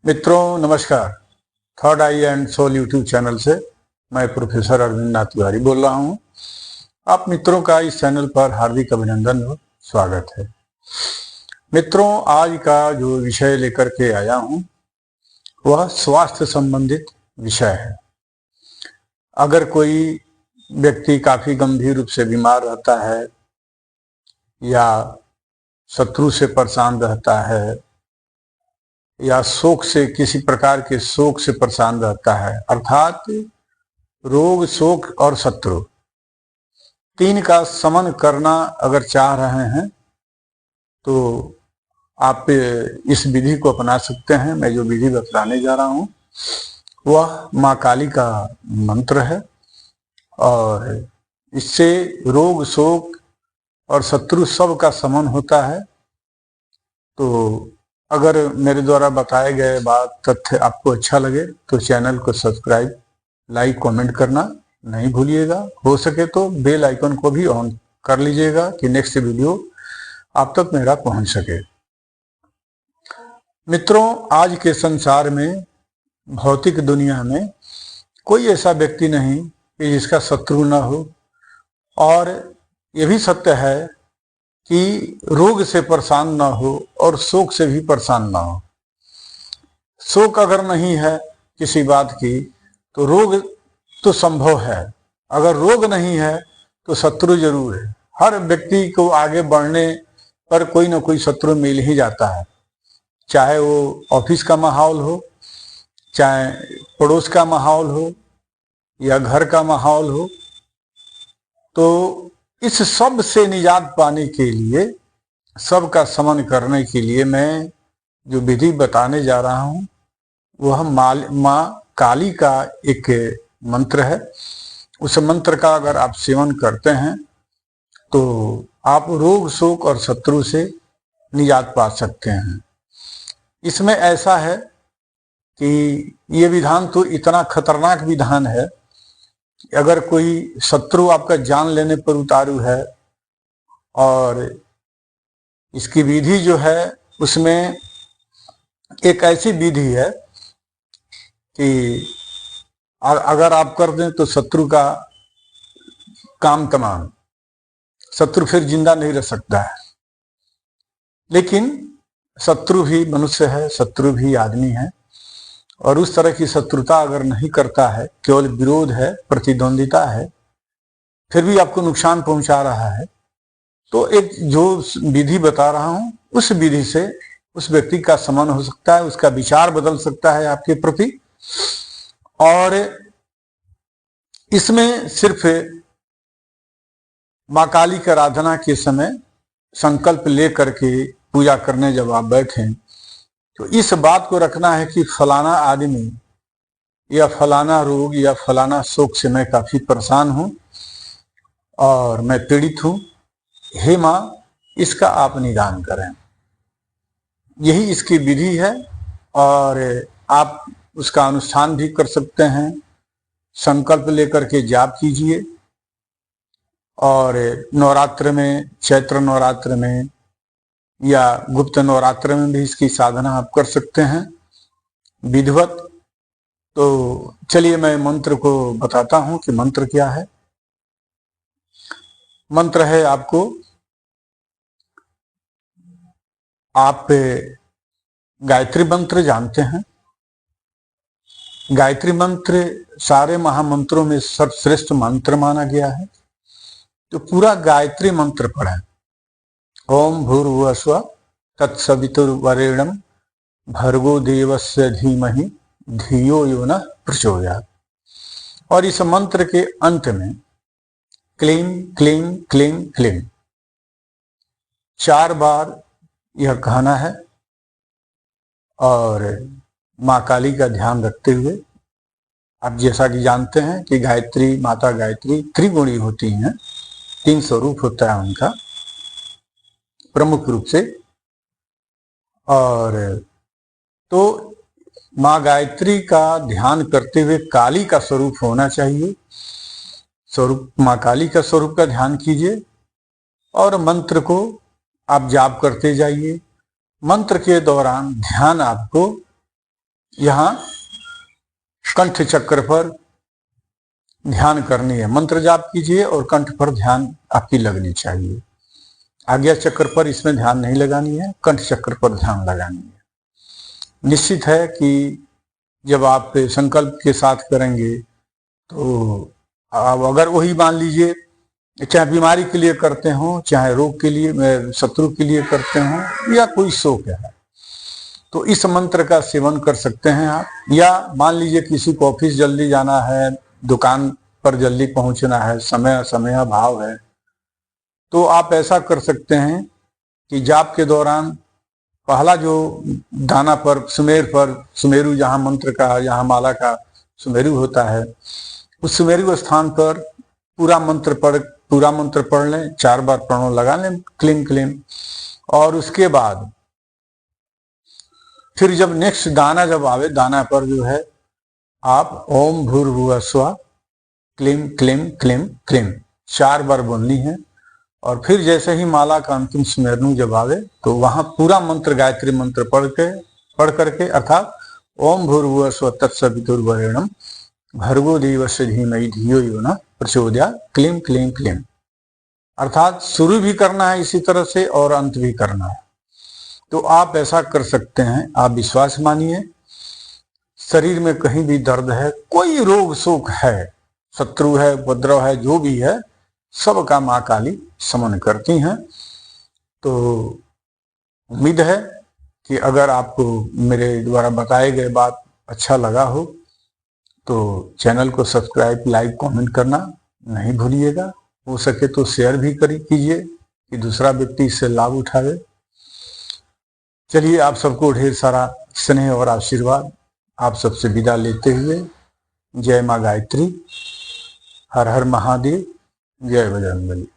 मित्रों नमस्कार। Third eye and soul YouTube channel से मैं प्रोफेसर अरविंद नाथ तिवारी बोल रहा हूं। आप मित्रों का इस चैनल पर हार्दिक अभिनंदन और स्वागत है। मित्रों, आज का जो विषय लेकर के आया हूं वह स्वास्थ्य संबंधित विषय है। अगर कोई व्यक्ति काफी गंभीर रूप से बीमार रहता है या शत्रु से परेशान रहता है या शोक से, किसी प्रकार के शोक से परेशान रहता है, अर्थात रोग, शोक और शत्रु तीन का समन करना अगर चाह रहे हैं तो आप इस विधि को अपना सकते हैं। मैं जो विधि बतलाने जा रहा हूं वह माँ काली का मंत्र है और इससे रोग, शोक और शत्रु सब का समन होता है। तो अगर मेरे द्वारा बताए गए बात तथ्य आपको अच्छा लगे तो चैनल को सब्सक्राइब, लाइक, कमेंट करना नहीं भूलिएगा। हो सके तो बेल आइकन को भी ऑन कर लीजिएगा कि नेक्स्ट वीडियो आप तक मेरा पहुंच सके। मित्रों, आज के संसार में, भौतिक दुनिया में कोई ऐसा व्यक्ति नहीं कि जिसका शत्रु न हो, और यह भी सत्य है कि रोग से परेशान ना हो और शोक से भी परेशान ना हो। शोक अगर नहीं है किसी बात की तो रोग तो संभव है, अगर रोग नहीं है तो शत्रु जरूर है। हर व्यक्ति को आगे बढ़ने पर कोई ना कोई शत्रु मिल ही जाता है, चाहे वो ऑफिस का माहौल हो, चाहे पड़ोस का माहौल हो या घर का माहौल हो। तो इस सब से निजात पाने के लिए, सब का समन करने के लिए मैं जो विधि बताने जा रहा हूं वह माँ काली का एक मंत्र है। उस मंत्र का अगर आप सेवन करते हैं तो आप रोग, शोक और शत्रु से निजात पा सकते हैं। इसमें ऐसा है कि ये विधान तो इतना खतरनाक विधान है, अगर कोई शत्रु आपका जान लेने पर उतारू है, और इसकी विधि जो है उसमें एक ऐसी विधि है कि अगर आप कर दें तो शत्रु का काम तमाम, शत्रु फिर जिंदा नहीं रह सकता है। लेकिन शत्रु भी मनुष्य है, शत्रु भी आदमी है, और उस तरह की शत्रुता अगर नहीं करता है, केवल विरोध है, प्रतिद्वंदिता है, फिर भी आपको नुकसान पहुंचा रहा है, तो एक जो विधि बता रहा हूं उस विधि से उस व्यक्ति का समन हो सकता है, उसका विचार बदल सकता है आपके प्रति। और इसमें सिर्फ माँ काली की आराधना के समय संकल्प लेकर के पूजा करने जब आप बैठें तो इस बात को रखना है कि फलाना आदमी या फलाना रोग या फलाना शोक से मैं काफी परेशान हूं और मैं पीड़ित हूं, हे माँ इसका आप निदान करें। यही इसकी विधि है और आप उसका अनुष्ठान भी कर सकते हैं। संकल्प लेकर के जाप कीजिए, और नवरात्र में, चैत्र नवरात्र में या गुप्त नवरात्र में भी इसकी साधना आप कर सकते हैं विधिवत। तो चलिए मैं मंत्र को बताता हूं कि मंत्र क्या है। मंत्र है आपको, आप गायत्री मंत्र जानते हैं। गायत्री मंत्र सारे महामंत्रों में सर्वश्रेष्ठ मंत्र माना गया है। तो पूरा गायत्री मंत्र पढ़ें। ओम भूर्भुवस्सुवः तत्सवितुर्वरेण्यं भर्गो देवस्य धीमहि धियो यो नः प्रचोदयात्। और इस मंत्र के अंत में क्लीं क्लीं क्लीं क्लीं 4 बार यह कहना है, और माँ काली का ध्यान रखते हुए, आप जैसा कि जानते हैं कि गायत्री, माता गायत्री त्रिगुणी होती हैं, 3 स्वरूप होता है उनका प्रमुख रूप से। और तो माँ गायत्री का ध्यान करते हुए काली का स्वरूप होना चाहिए, स्वरूप माँ काली का स्वरूप का ध्यान कीजिए और मंत्र को आप जाप करते जाइए। मंत्र के दौरान ध्यान आपको यहाँ कंठ चक्र पर ध्यान करनी है। मंत्र जाप कीजिए और कंठ पर ध्यान आपकी लगनी चाहिए। आज्ञा चक्र पर इसमें ध्यान नहीं लगानी है, कंठ चक्र पर ध्यान लगानी है। निश्चित है कि जब आप संकल्प के साथ करेंगे तो आप अगर वही मान लीजिए, चाहे बीमारी के लिए करते हो, चाहे रोग के लिए, शत्रु के लिए करते हो, या कोई शोक है, तो इस मंत्र का सेवन कर सकते हैं आप। या मान लीजिए किसी को ऑफिस जल्दी जाना है, दुकान पर जल्दी पहुंचना है, समय अभाव है, तो आप ऐसा कर सकते हैं कि जाप के दौरान पहला जो दाना पर सुमेरु जहाँ मंत्र का, जहाँ माला का सुमेरु होता है, उस सुमेरु स्थान पर पूरा मंत्र पढ़ लें, 4 बार प्रणव लगा लें, क्लीम क्लीम। और उसके बाद फिर जब नेक्स्ट दाना जब आवे, दाना पर जो है आप ओम भूर्भुवः स्वः क्लीम क्लीम क्लीम क्लीम 4 बार बोलनी है। और फिर जैसे ही माला का अंतिम स्मेरनु जब आवे तो वहां पूरा मंत्र, गायत्री मंत्र पढ़ करके अर्थात ओम भूर्भुवः स्वः तत्सवितुर्वरेण्यं भर्गो देवस्य धीमहि धियो यो नः प्रचोदयात् क्लीम क्लीम क्लीम, अर्थात शुरू भी करना है इसी तरह से और अंत भी करना है। तो आप ऐसा कर सकते हैं। आप विश्वास मानिए, शरीर में कहीं भी दर्द है, कोई रोग शोक है, शत्रु है, उपद्रव है, जो भी है, सब का माँ काली समन करती हैं। तो उम्मीद है कि अगर आपको मेरे द्वारा बताए गए बात अच्छा लगा हो तो चैनल को सब्सक्राइब, लाइक, कमेंट करना नहीं भूलिएगा। हो सके तो शेयर भी कीजिए कि दूसरा व्यक्ति इससे लाभ उठावे। चलिए, आप सबको ढेर सारा स्नेह और आशीर्वाद। आप सबसे विदा लेते हुए, जय माँ गायत्री, हर हर महादेव, जय बजरंगबली।